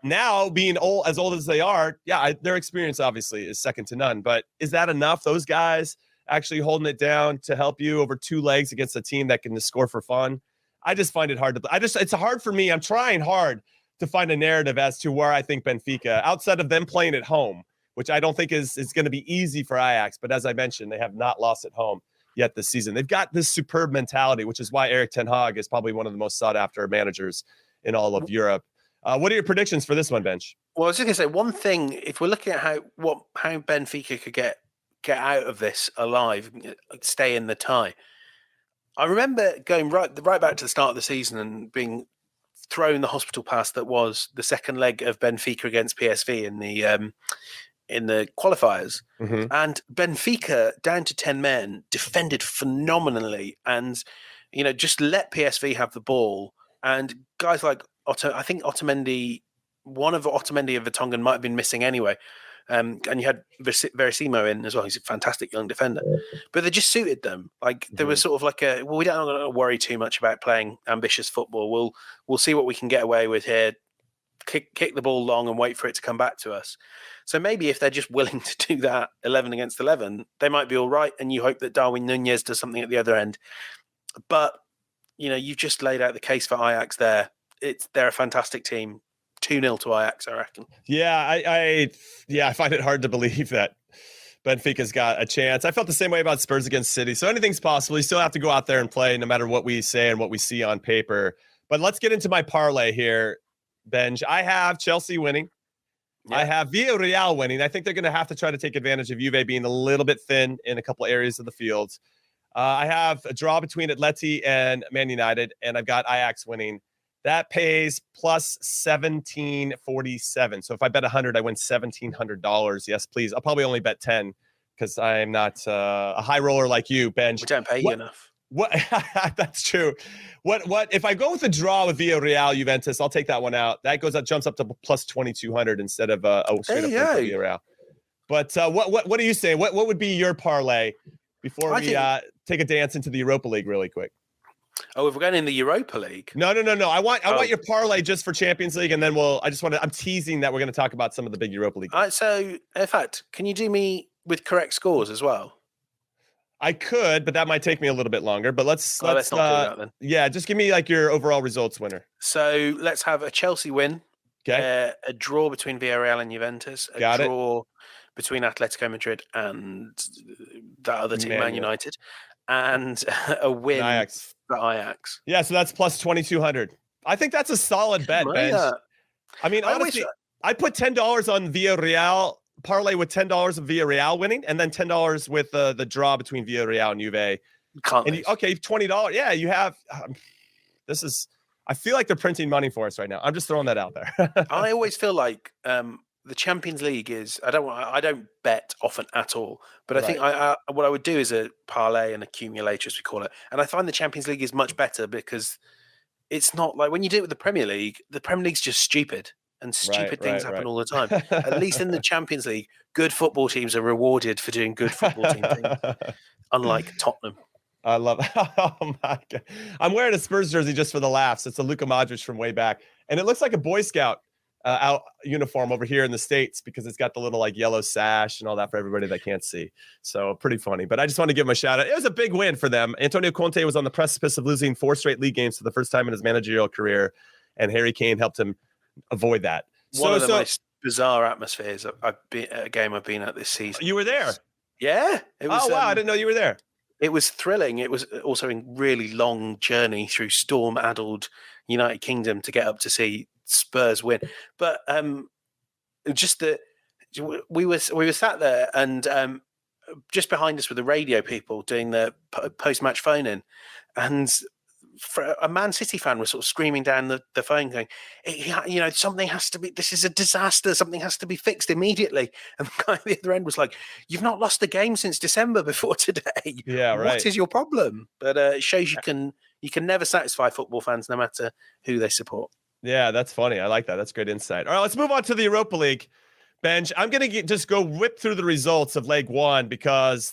now, being old as they are, their experience obviously is second to none. But is that enough? Those guys actually holding it down to help you over 2 legs against a team that can just score for fun? I just find it hard it's hard for me. I'm trying hard to find a narrative as to where I think Benfica, outside of them playing at home, which I don't think is going to be easy for Ajax. But as I mentioned, they have not lost at home yet this season. They've got this superb mentality, which is why Erik ten Hag is probably one of the most sought after managers in all of Europe. What are your predictions for this one, Bench? Well, I was just going to say one thing. If we're looking at how Benfica could get out of this alive, stay in the tie. I remember going right back to the start of the season and being thrown the hospital pass that was the second leg of Benfica against PSV in the qualifiers. Mm-hmm. And Benfica, down to 10 men, defended phenomenally and just let PSV have the ball. And guys like I think Otamendi, one of Otamendi and Vertonghen might have been missing anyway. And you had Verissimo in as well. He's a fantastic young defender. But they just suited them. Like there was sort of like we don't worry too much about playing ambitious football. We'll see what we can get away with here. Kick the ball long and wait for it to come back to us. So maybe if they're just willing to do that 11 against 11, they might be all right. And you hope that Darwin Nunez does something at the other end. But, you've just laid out the case for Ajax there. They're a fantastic team. 2-0 to Ajax, I reckon. Yeah, I find it hard to believe that Benfica's got a chance. I felt the same way about Spurs against City. So anything's possible. You still have to go out there and play no matter what we say and what we see on paper. But let's get into my parlay here, Benj. I have Chelsea winning. Yeah. I have Villarreal winning. I think they're going to have to try to take advantage of Juve being a little bit thin in a couple areas of the field. I have a draw between Atleti and Man United, and I've got Ajax winning. That pays plus 1747. So if I bet 100, I win $1,700. Yes, please. I'll probably only bet 10 because I'm not a high roller like you, Benj. We don't pay you enough. What? That's true. What? If I go with a draw with Villarreal, Juventus, I'll take that one out. That jumps up to plus 2,200 instead of straight up Villarreal. But what do you say? What would be your parlay before we take a dance into the Europa League really quick? Oh, if we're going in the Europa League? No. I want your parlay just for Champions League, and then I'm teasing that we're going to talk about some of the big Europa League. All right, so in fact, can you do me with correct scores as well? I could, but that might take me a little bit longer. But let's not do that then. Yeah, just give me like your overall results winner. So let's have a Chelsea win. Okay. A draw between Villarreal and Juventus. A draw between Atletico Madrid and that other team, Man United. And a win for Ajax. Yeah, so that's plus 2,200. I think that's a solid bet, Ben. Honestly, I put $10 on Villarreal, parlay with $10 of Villarreal winning, and then $10 with the draw between Villarreal and Juve. $20. Yeah, you have. This is I feel like they're printing money for us right now. I'm just throwing that out there. I always feel like the Champions League is. I don't bet often at all, but I think what I would do is a parlay and accumulator, as we call it. And I find the Champions League is much better because it's not like when you do it with the Premier League. The Premier League's just stupid, and stupid things happen all the time. At least in the Champions League, good football teams are rewarded for doing good football team things, unlike Tottenham. I love it. Oh my God. I'm wearing a Spurs jersey just for the laughs. It's a Luka Modric from way back. And it looks like a Boy Scout out uniform over here in the States because it's got the little like yellow sash and all that for everybody that can't see. So pretty funny. But I just want to give him a shout out. It was a big win for them. Antonio Conte was on the precipice of losing 4 straight league games for the first time in his managerial career. And Harry Kane helped him avoid that. One of the most bizarre atmospheres I've been at a game I've been at this season. You were there? Yeah. It was, wow. I didn't know you were there. It was thrilling. It was also a really long journey through storm-addled United Kingdom to get up to see Spurs win. But just that we were sat there, and just behind us were the radio people doing the post-match phone-in, and for a Man City fan was sort of screaming down the phone going, something has to be, this is a disaster, something has to be fixed immediately. And the guy at the other end was like, you've not lost a game since December before today. Yeah, right. What is your problem? But it shows you can never satisfy football fans no matter who they support. Yeah, that's funny. I like that. That's great insight. All right, let's move on to the Europa League. Benge, I'm going to just go whip through the results of Leg 1 because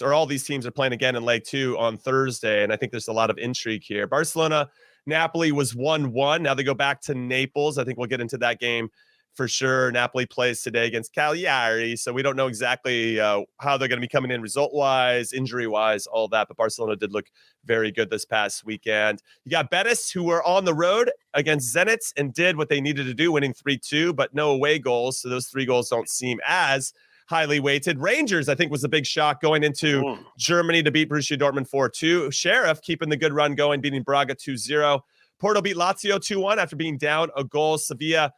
all these teams are playing again in Leg 2 on Thursday, and I think there's a lot of intrigue here. Barcelona, Napoli was 1-1. Now they go back to Naples. I think we'll get into that game for sure. Napoli plays today against Cagliari, so we don't know exactly how they're going to be coming in result-wise, injury-wise, all that, but Barcelona did look very good this past weekend. You got Betis, who were on the road against Zenit and did what they needed to do, winning 3-2, but no away goals, so those 3 goals don't seem as highly weighted. Rangers, I think, was a big shock going into Germany to beat Borussia Dortmund 4-2. Sheriff keeping the good run going, beating Braga 2-0. Porto beat Lazio 2-1 after being down a goal. Sevilla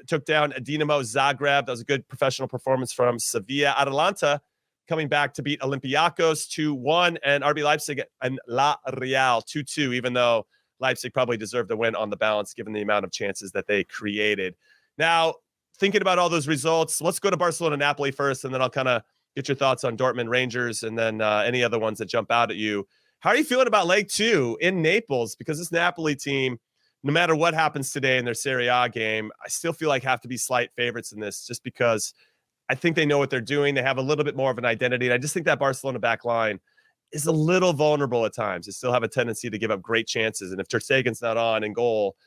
took down Dinamo Zagreb. That was a good professional performance from Sevilla. Atalanta coming back to beat Olympiacos 2-1, and RB Leipzig and La Real 2-2, even though Leipzig probably deserved a win on the balance given the amount of chances that they created. Now, thinking about all those results, let's go to Barcelona-Napoli first, and then I'll kind of get your thoughts on Dortmund-Rangers and then any other ones that jump out at you. How are you feeling about Leg 2 in Naples? Because this Napoli team, no matter what happens today in their Serie A game, I still feel like have to be slight favorites in this just because I think they know what they're doing. They have a little bit more of an identity. And I just think that Barcelona back line is a little vulnerable at times. They still have a tendency to give up great chances. And if Ter Stegen's not on in goal,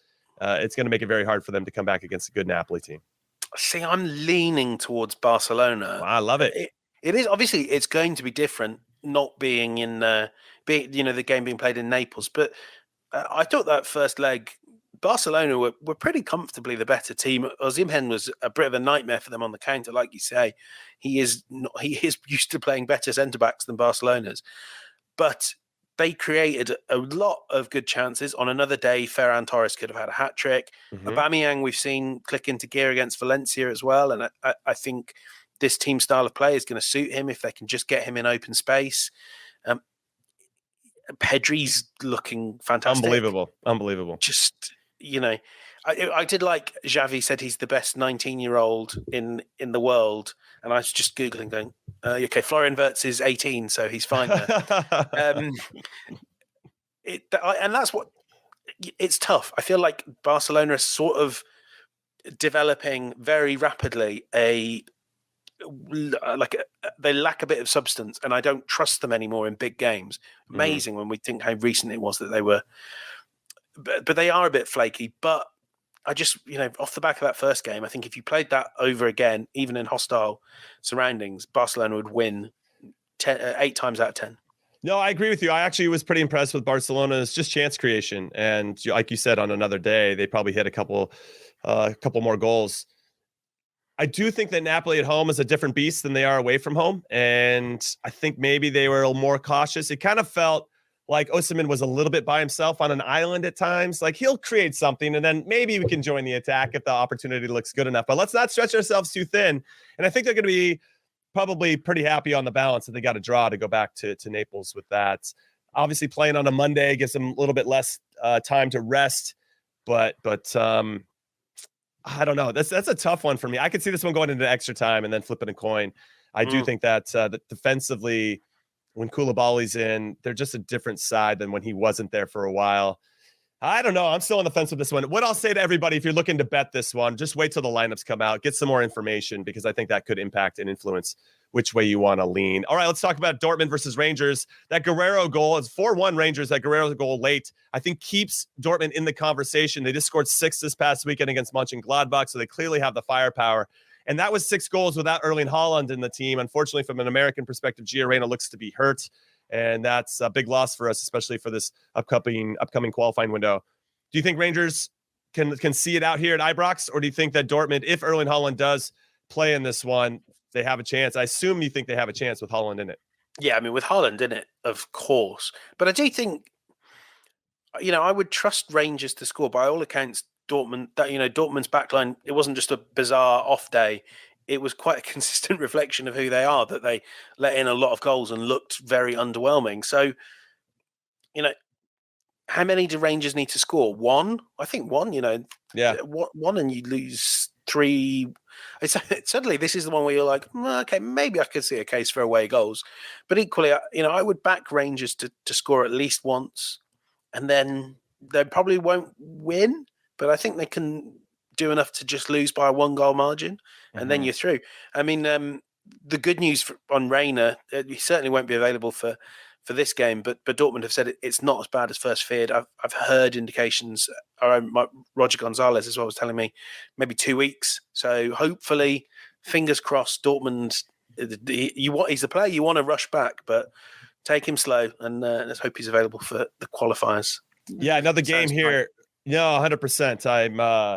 it's going to make it very hard for them to come back against a good Napoli team. See, I'm leaning towards Barcelona. Wow, I love it. It is obviously it's going to be different not being in the game being played in Naples. But I thought that first leg, Barcelona were pretty comfortably the better team. Osimhen was a bit of a nightmare for them on the counter, like you say. He is used to playing better centre backs than Barcelona's, but they created a lot of good chances. On another day, Ferran Torres could have had a hat trick. Aubameyang we've seen click into gear against Valencia as well, and I think this team style of play is going to suit him if they can just get him in open space. Pedri's looking fantastic. Unbelievable. Just, I did like Xavi said he's the best 19-year-old in the world. And I was just Googling going, okay, Florian Wirtz is 18, so he's fine there. And that's what, it's tough. I feel like Barcelona is sort of developing very rapidly they lack a bit of substance, and I don't trust them anymore in big games. Amazing when we think how recent it was that they were, but they are a bit flaky. But I just, off the back of that first game, I think if you played that over again, even in hostile surroundings, Barcelona would win 8 times out of 10. No, I agree with you. I actually was pretty impressed with Barcelona's just chance creation, and like you said, on another day, they probably hit a couple more goals. I do think that Napoli at home is a different beast than they are away from home. And I think maybe they were a little more cautious. It kind of felt like Osimhen was a little bit by himself on an island at times. Like he'll create something and then maybe we can join the attack if the opportunity looks good enough. But let's not stretch ourselves too thin. And I think they're going to be probably pretty happy on the balance that they got a draw to go back to Naples with that. Obviously, playing on a Monday gives them a little bit less time to rest. But I don't know. That's a tough one for me. I could see this one going into extra time and then flipping a coin. I do think that defensively, when Koulibaly's in, they're just a different side than when he wasn't there for a while. I don't know. I'm still on the fence with this one. What I'll say to everybody, if you're looking to bet this one, just wait till the lineups come out, get some more information, because I think that could impact and influence which way you want to lean. All right, let's talk about Dortmund versus Rangers. That Guerrero goal is 4-1 Rangers. That Guerrero goal late, I think, keeps Dortmund in the conversation. They just scored 6 this past weekend against Mönchengladbach, so they clearly have the firepower. And that was 6 goals without Erling Haaland in the team. Unfortunately, from an American perspective, Gio Reyna looks to be hurt, and that's a big loss for us, especially for this upcoming qualifying window. Do you think Rangers can see it out here at Ibrox, or do you think that Dortmund, if Erling Haaland does play in this one, they have a chance? I assume you think they have a chance with Haaland in it. Yeah, I mean, with Haaland in it, of course. But I do think, I would trust Rangers to score. By all accounts, Dortmund's backline, it wasn't just a bizarre off day. It was quite a consistent reflection of who they are, that they let in a lot of goals and looked very underwhelming. So, how many do Rangers need to score? 1? I think 1, Yeah. 1 and you lose 3. Suddenly, this is the one where you're like, okay, maybe I could see a case for away goals. But equally, I would back Rangers to score at least once, and then they probably won't win, but I think they can do enough to just lose by a 1-goal margin, and then you're through. I mean, the good news on Reyna, he certainly won't be available for this game, but Dortmund have said it's not as bad as first feared. I've heard indications. Roger Gonzalez as well was telling me maybe 2 weeks. So hopefully, fingers crossed, Dortmund. He's the player you want to rush back, but take him slow, and let's hope he's available for the qualifiers. Yeah, another game here. No, 100%. I'm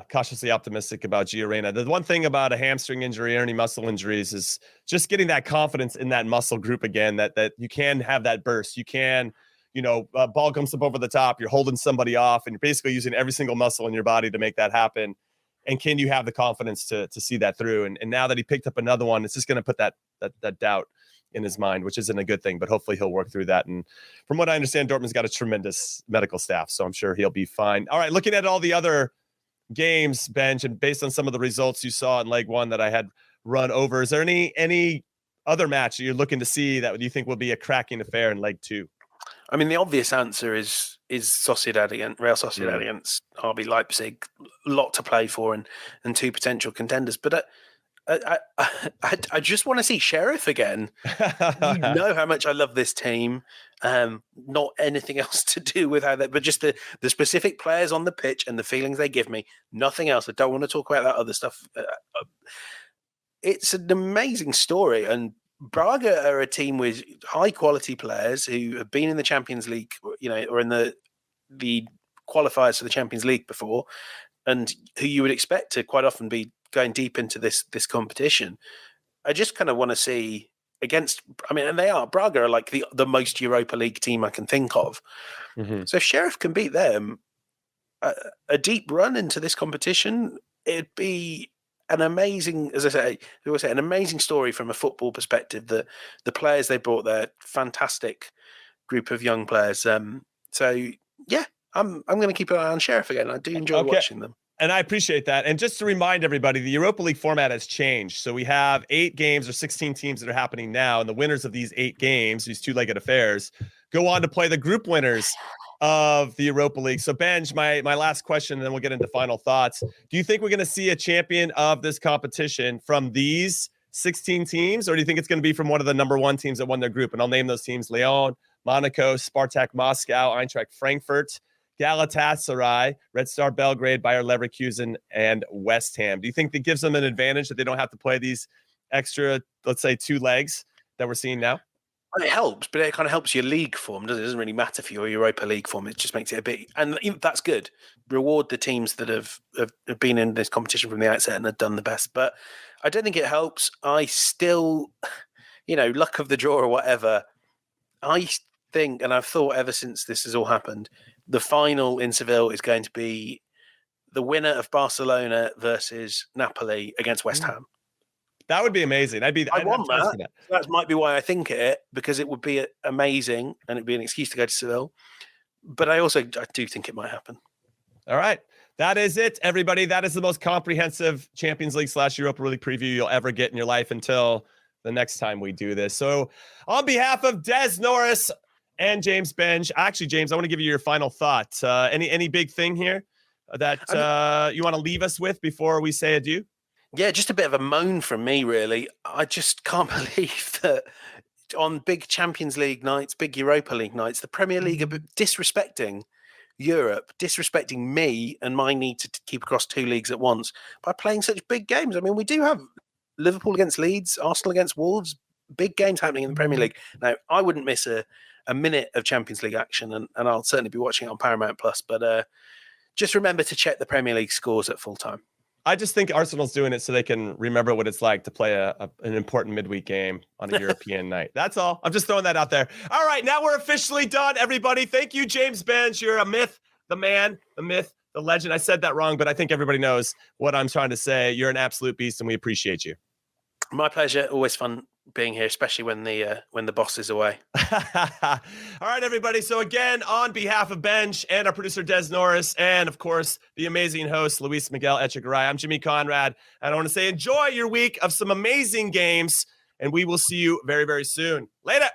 cautiously optimistic about Gio Reyna. The one thing about a hamstring injury or any muscle injuries is just getting that confidence in that muscle group again, that you can have that burst. You can, ball comes up over the top, you're holding somebody off, and you're basically using every single muscle in your body to make that happen. And can you have the confidence to see that through? And now that he picked up another one, it's just going to put that doubt in his mind, which isn't a good thing, but hopefully he'll work through that. And from what I understand, Dortmund's got a tremendous medical staff, so I'm sure he'll be fine. All right, looking at all the other games, Benge, and based on some of the results you saw in leg 1 that I had run over, is there any other match that you're looking to see that you think will be a cracking affair in leg 2? I mean, the obvious answer is Sociedad against Real Sociedad against RB Leipzig. A lot to play for, and 2 potential contenders. But I just want to see Sheriff again. You know how much I love this team. Not anything else to do with but just the specific players on the pitch and the feelings they give me. Nothing else. I don't want to talk about that other stuff. It's an amazing story, and Braga are a team with high quality players who have been in the Champions League, or in the qualifiers for the Champions League before, and who you would expect to quite often be going deep into this competition. I just kind of want to see and they are. Braga are like the most Europa League team I can think of. Mm-hmm. So if Sheriff can beat them, a deep run into this competition, it'd be an amazing, as I say, an amazing story from a football perspective. The players they brought there, fantastic group of young players. So yeah, I'm going to keep an eye on Sheriff again. I do enjoy watching them. And I appreciate that. And just to remind everybody, the Europa League format has changed. So we have 8 games or 16 teams that are happening now. And the winners of these 8 games, these 2-legged affairs, go on to play the group winners of the Europa League. So Benge, my last question, and then we'll get into final thoughts. Do you think we're going to see a champion of this competition from these 16 teams, or do you think it's going to be from one of the number 1 teams that won their group? And I'll name those teams: Lyon, Monaco, Spartak Moscow, Eintracht Frankfurt, Galatasaray, Red Star Belgrade, Bayer Leverkusen, and West Ham. Do you think that gives them an advantage that they don't have to play these extra, let's say, 2 legs that we're seeing now? It helps, but it kind of helps your league form, doesn't it? It doesn't really matter for your Europa League form. It just makes it a bit, and that's good. Reward the teams that have been in this competition from the outset and have done the best. But I don't think it helps. I still, luck of the draw or whatever, I think, and I've thought ever since this has all happened, the final in Seville is going to be the winner of Barcelona versus Napoli against West Ham. That would be amazing. I'd want have trust that. for that. So that might be why I think it, because it would be amazing and it'd be an excuse to go to Seville. But I do think it might happen. All right. That is it, everybody. That is the most comprehensive Champions League / Europa League preview you'll ever get in your life until the next time we do this. So on behalf of Des Norris and James Benge, actually, James, I want to give you your final thoughts. Any big thing here that you want to leave us with before we say adieu? Yeah, just a bit of a moan from me, really. I just can't believe that on big Champions League nights, big Europa League nights, the Premier League are disrespecting Europe, disrespecting me and my need to keep across 2 leagues at once by playing such big games. I mean, we do have Liverpool against Leeds, Arsenal against Wolves, big games happening in the Premier League. Now, I wouldn't miss a minute of Champions League action, and I'll certainly be watching it on Paramount Plus. But just remember to check the Premier League scores at full time. I just think Arsenal's doing it so they can remember what it's like to play an important midweek game on a European night. That's all. I'm just throwing that out there. All right, now we're officially done, everybody. Thank you, James Benge. You're a myth, the man, the myth, the legend. I said that wrong, but I think everybody knows what I'm trying to say. You're an absolute beast, and we appreciate you. My pleasure. Always fun being here, especially when the boss is away. All right, everybody. So again, on behalf of Benge and our producer Des Norris, and of course the amazing host Luis Miguel Echegaray, I'm Jimmy Conrad, and I want to say enjoy your week of some amazing games, and we will see you very, very soon. Later.